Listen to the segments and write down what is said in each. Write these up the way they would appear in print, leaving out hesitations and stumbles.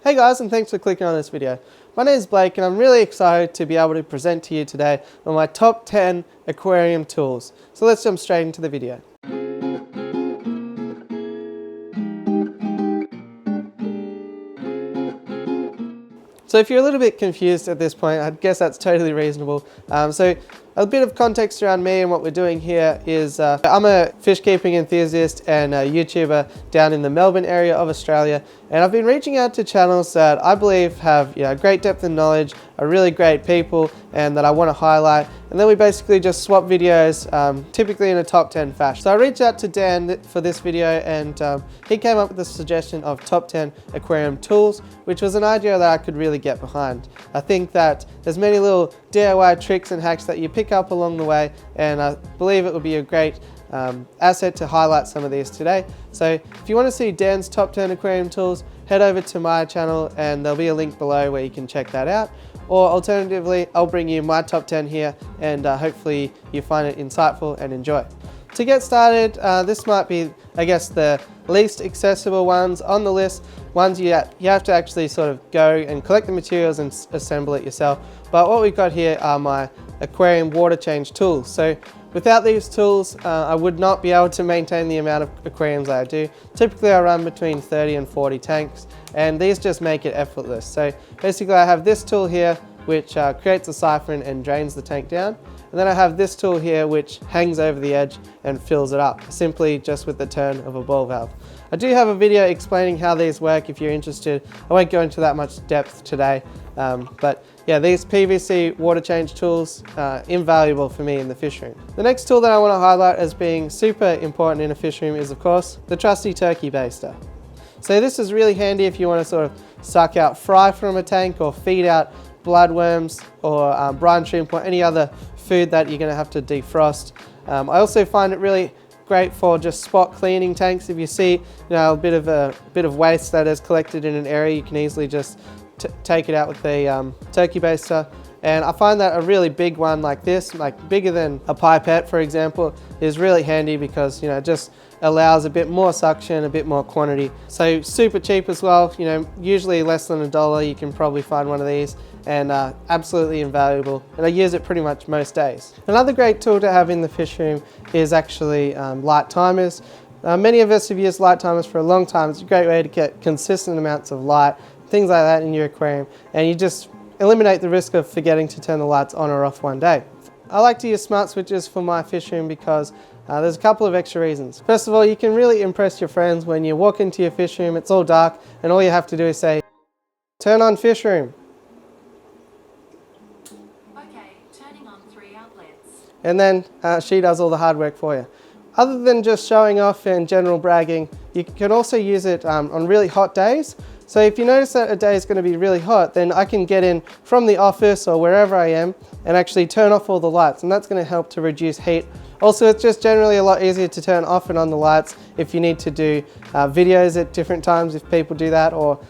Hey guys, and thanks for clicking on this video. My name is Blake and I'm really excited to be able to present to you today on my top 10 aquarium tools. So let's jump straight into the video. So if you're a little bit confused at this point, I guess that's totally reasonable. So a bit of context around me and what we're doing here is I'm a fish keeping enthusiast and a YouTuber down in the Melbourne area of Australia, and I've been reaching out to channels that I believe have great depth and knowledge, are really great people, and that I want to highlight. And then we basically just swap videos, typically in a top 10 fashion. So I reached out to Dan for this video, and he came up with the suggestion of top 10 aquarium tools, which was an idea that I could really get behind. I think that there's many little DIY tricks and hacks that you pick up along the way, and I believe it would be a great asset to highlight some of these today. So if you want to see Dan's top 10 aquarium tools, head over to my channel and there'll be a link below where you can check that out. Or alternatively, I'll bring you my top 10 here, and hopefully you find it insightful and enjoy. To get started, this might be, I guess, the least accessible ones on the list. Ones you have to actually sort of go and collect the materials and assemble it yourself. But what we've got here are my aquarium water change tools. So without these tools, I would not be able to maintain the amount of aquariums I do. Typically I run between 30 and 40 tanks, and these just make it effortless. So basically I have this tool here which creates a siphon and drains the tank down. And then I have this tool here which hangs over the edge and fills it up, simply just with the turn of a ball valve. I do have a video explaining how these work if you're interested. I won't go into that much depth today, but yeah, these PVC water change tools are invaluable for me in the fish room. The next tool that I want to highlight as being super important in a fish room is, of course, the trusty turkey baster. So this is really handy if you want to sort of suck out fry from a tank or feed out bloodworms or brine shrimp or any other food that you're going to have to defrost. I also find it really great for just spot cleaning tanks. If you see a bit of waste that is collected in an area, you can easily just take it out with the turkey baster. And I find that a really big one like this, like bigger than a pipette for example, is really handy because it just allows a bit more suction, a bit more quantity. So super cheap as well, usually less than $1 you can probably find one of these, and absolutely invaluable, and I use it pretty much most days. Another great tool to have in the fish room is actually light timers. Many of us have used light timers for a long time. It's a great way to get consistent amounts of light, things like that in your aquarium, and you just eliminate the risk of forgetting to turn the lights on or off one day. I like to use smart switches for my fish room because there's a couple of extra reasons. First of all, you can really impress your friends when you walk into your fish room, it's all dark, and all you have to do is say, "Turn on fish room." Okay, turning on 3 outlets. And then she does all the hard work for you. Other than just showing off and general bragging, you can also use it on really hot days. So if you notice that a day is going to be really hot, then I can get in from the office or wherever I am and actually turn off all the lights, and that's going to help to reduce heat. Also, it's just generally a lot easier to turn off and on the lights if you need to do videos at different times, if people do that, or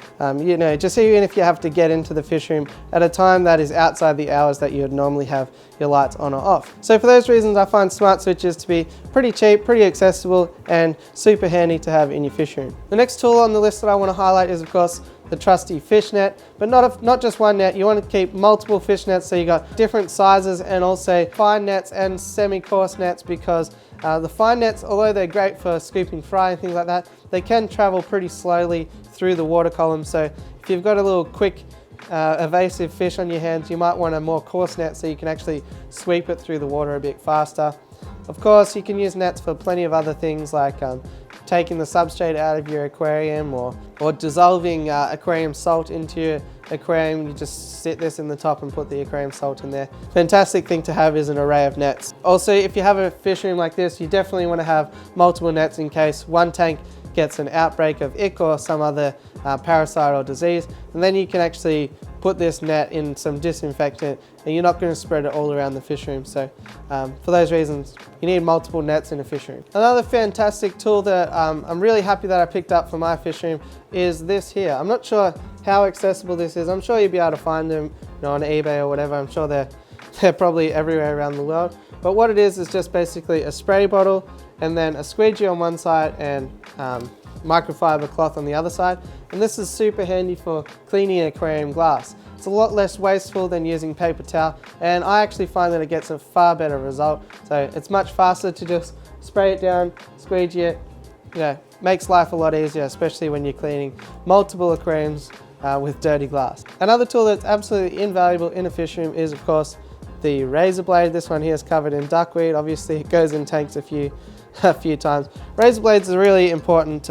just even if you have to get into the fish room at a time that is outside the hours that you would normally have your lights on or off. So for those reasons, I find smart switches to be pretty cheap, pretty accessible, and super handy to have in your fish room. The next tool on the list that I want to highlight is, of course, the trusty fish net, but not just one net. You want to keep multiple fish nets, so you got different sizes, and also fine nets and semi-coarse nets, because the fine nets, although they're great for scooping fry and things like that, they can travel pretty slowly through the water column. So if you've got a little quick evasive fish on your hands, you might want a more coarse net so you can actually sweep it through the water a bit faster. Of course, you can use nets for plenty of other things, like taking the substrate out of your aquarium, or dissolving aquarium salt into your aquarium. You just sit this in the top and put the aquarium salt in there. Fantastic thing to have is an array of nets. Also, if you have a fish room like this, you definitely want to have multiple nets in case one tank gets an outbreak of ick or some other parasite or disease, and then you can actually put this net in some disinfectant, and you're not going to spread it all around the fish room. So for those reasons, you need multiple nets in a fish room. Another fantastic tool that I'm really happy that I picked up for my fish room is this here. I'm not sure how accessible this is. I'm sure you'll be able to find them on eBay or whatever. I'm sure they're probably everywhere around the world. But what it is just basically a spray bottle and then a squeegee on one side and microfiber cloth on the other side. And this is super handy for cleaning aquarium glass. It's a lot less wasteful than using paper towel, and I actually find that it gets a far better result. So it's much faster to just spray it down, squeegee it, makes life a lot easier, especially when you're cleaning multiple aquariums with dirty glass. Another tool that's absolutely invaluable in a fish room is, of course, the razor blade. This one here is covered in duckweed. Obviously it goes in tanks a few times. Razor blades are really important.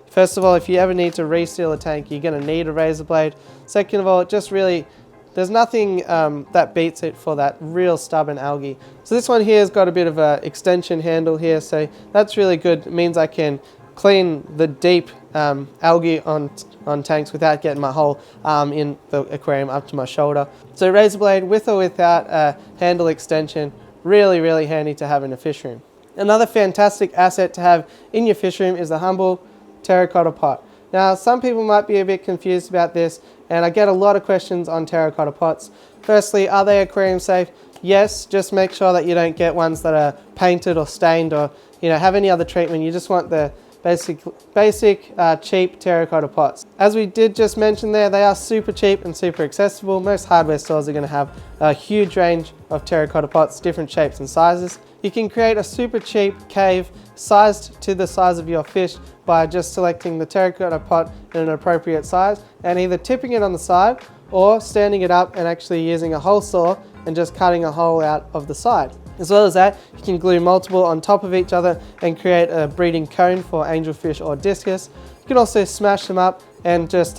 First of all, if you ever need to reseal a tank, you're going to need a razor blade. Second of all, it just really, there's nothing that beats it for that real stubborn algae. So this one here has got a bit of an extension handle here, so that's really good. It means I can clean the deep algae on tanks without getting my whole arm in the aquarium up to my shoulder. So razor blade, with or without a handle extension, really, really handy to have in a fish room. Another fantastic asset to have in your fish room is the humble terracotta pot. Now, some people might be a bit confused about this, and I get a lot of questions on terracotta pots. Firstly, are they aquarium safe? Yes, just make sure that you don't get ones that are painted or stained or have any other treatment. You just want the basic cheap terracotta pots. As we did just mention there, they are super cheap and super accessible. Most hardware stores are going to have a huge range of terracotta pots, different shapes and sizes. You can create a super cheap cave sized to the size of your fish by just selecting the terracotta pot in an appropriate size and either tipping it on the side or standing it up and actually using a hole saw and just cutting a hole out of the side. As well as that, you can glue multiple on top of each other and create a breeding cone for angelfish or discus. You can also smash them up and just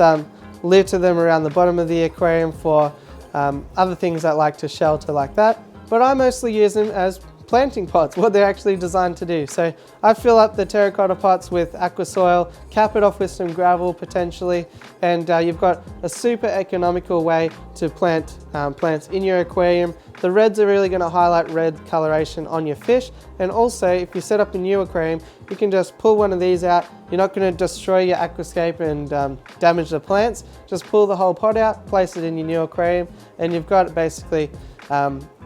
litter them around the bottom of the aquarium for other things that like to shelter like that. But I mostly use them as planting pots, what they're actually designed to do. So I fill up the terracotta pots with aqua soil, cap it off with some gravel potentially, and you've got a super economical way to plant plants in your aquarium. The reds are really going to highlight red coloration on your fish, and also if you set up a new aquarium, you can just pull one of these out. You're not going to destroy your aquascape and damage the plants. Just pull the whole pot out, place it in your new aquarium, and you've got basically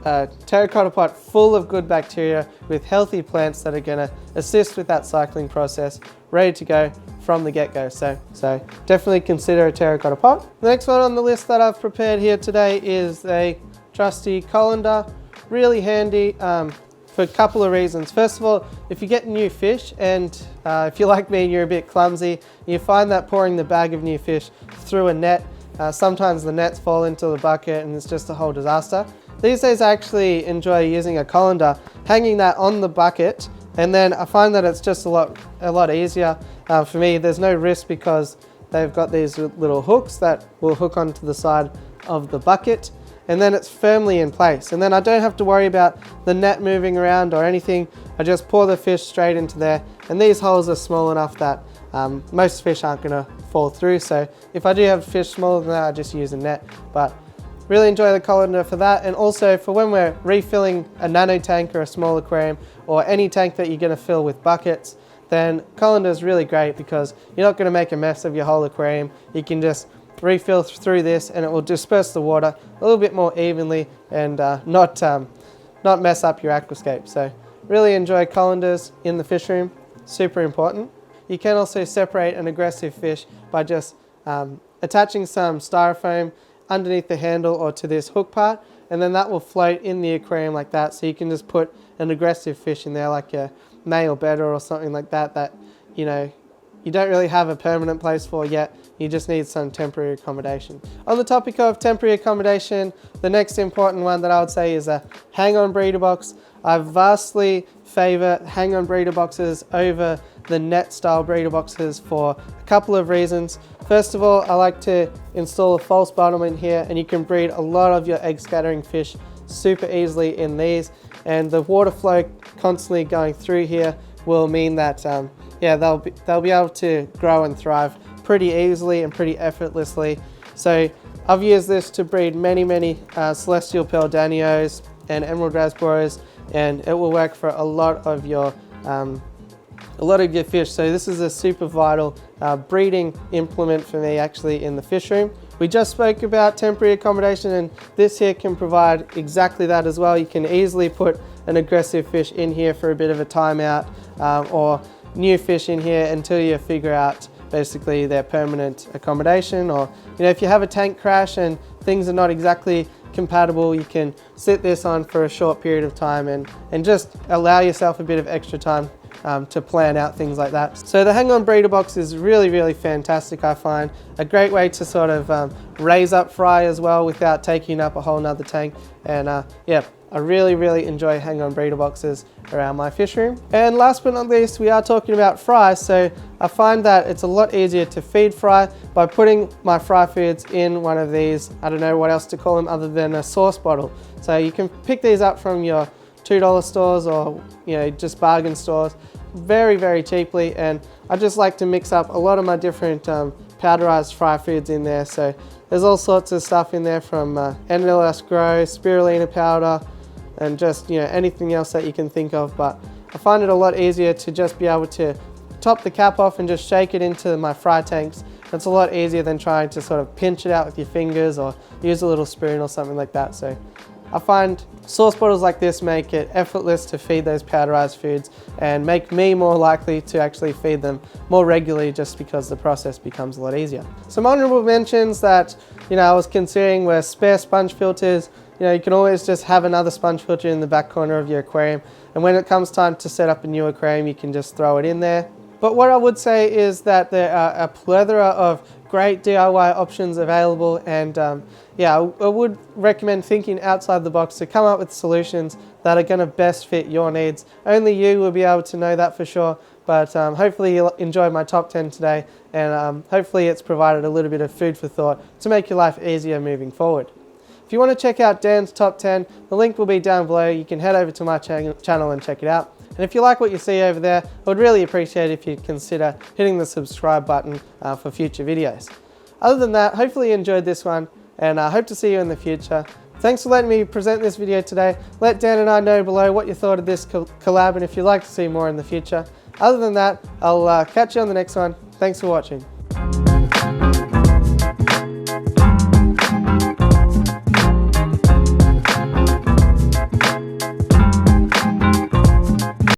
a terracotta pot full of good bacteria with healthy plants that are going to assist with that cycling process, ready to go from the get-go. So definitely consider a terracotta pot. The next one on the list that I've prepared here today is a trusty colander. Really handy for a couple of reasons. First of all, if you get new fish and if you're like me and you're a bit clumsy, you find that pouring the bag of new fish through a net, sometimes the nets fall into the bucket and it's just a whole disaster. These days I actually enjoy using a colander, hanging that on the bucket, and then I find that it's just a lot easier. For me, there's no risk because they've got these little hooks that will hook onto the side of the bucket, and then it's firmly in place. And then I don't have to worry about the net moving around or anything. I just pour the fish straight into there, and these holes are small enough that most fish aren't going to fall through. So if I do have fish smaller than that, I just use a net. But really enjoy the colander for that, and also for when we're refilling a nano tank or a small aquarium or any tank that you're going to fill with buckets, then colander is really great because you're not going to make a mess of your whole aquarium. You can just refill through this and it will disperse the water a little bit more evenly and not mess up your aquascape. So really enjoy colanders in the fish room, super important. You can also separate an aggressive fish by just attaching some styrofoam underneath the handle or to this hook part, and then that will float in the aquarium like that. So you can just put an aggressive fish in there like a male bedder or something like that you don't really have a permanent place for yet. You just need some temporary accommodation. On the topic of temporary accommodation, the next important one that I would say is a hang-on breeder box. I vastly favour hang-on breeder boxes over the net style breeder boxes for a couple of reasons. First of all, I like to install a false bottom in here, and you can breed a lot of your egg scattering fish super easily in these, and the water flow constantly going through here will mean that they'll be able to grow and thrive pretty easily and pretty effortlessly. So I've used this to breed many celestial pearl danios and emerald raspberries, and it will work for a lot of your fish. So this is a super vital breeding implement for me actually in the fish room. We just spoke about temporary accommodation, and this here can provide exactly that as well. You can easily put an aggressive fish in here for a bit of a timeout, or new fish in here until you figure out basically their permanent accommodation. Or if you have a tank crash and things are not exactly compatible, you can sit this on for a short period of time and just allow yourself a bit of extra time to plan out things like that. So the hang-on breeder box is really fantastic. I find a great way to sort of raise up fry as well without taking up a whole nother tank. And yeah, I really enjoy hang-on breeder boxes around my fish room. And last but not least, we are talking about fry. So I find that it's a lot easier to feed fry by putting my fry foods in one of these, I don't know what else to call them other than a sauce bottle. So you can pick these up from your $2 stores or just bargain stores very cheaply, and I just like to mix up a lot of my different powderized fry foods in there. So there's all sorts of stuff in there from NLS Grow, spirulina powder, and just anything else that you can think of. But I find it a lot easier to just be able to top the cap off and just shake it into my fry tanks. It's a lot easier than trying to sort of pinch it out with your fingers or use a little spoon or something like that. So I find sauce bottles like this make it effortless to feed those powderized foods and make me more likely to actually feed them more regularly, just because the process becomes a lot easier. Some honorable mentions that I was considering were spare sponge filters. You can always just have another sponge filter in the back corner of your aquarium, and when it comes time to set up a new aquarium, you can just throw it in there. But what I would say is that there are a plethora of great DIY options available, and yeah, I would recommend thinking outside the box to come up with solutions that are going to best fit your needs. Only you will be able to know that for sure, but hopefully you'll enjoy my top 10 today, and hopefully it's provided a little bit of food for thought to make your life easier moving forward. If you want to check out Dan's top 10, the link will be down below. You can head over to my channel and check it out. And if you like what you see over there, I would really appreciate it if you'd consider hitting the subscribe button for future videos. Other than that, hopefully you enjoyed this one, and I hope to see you in the future. Thanks for letting me present this video today. Let Dan and I know below what you thought of this collab and if you'd like to see more in the future. Other than that, I'll catch you on the next one. Thanks for watching.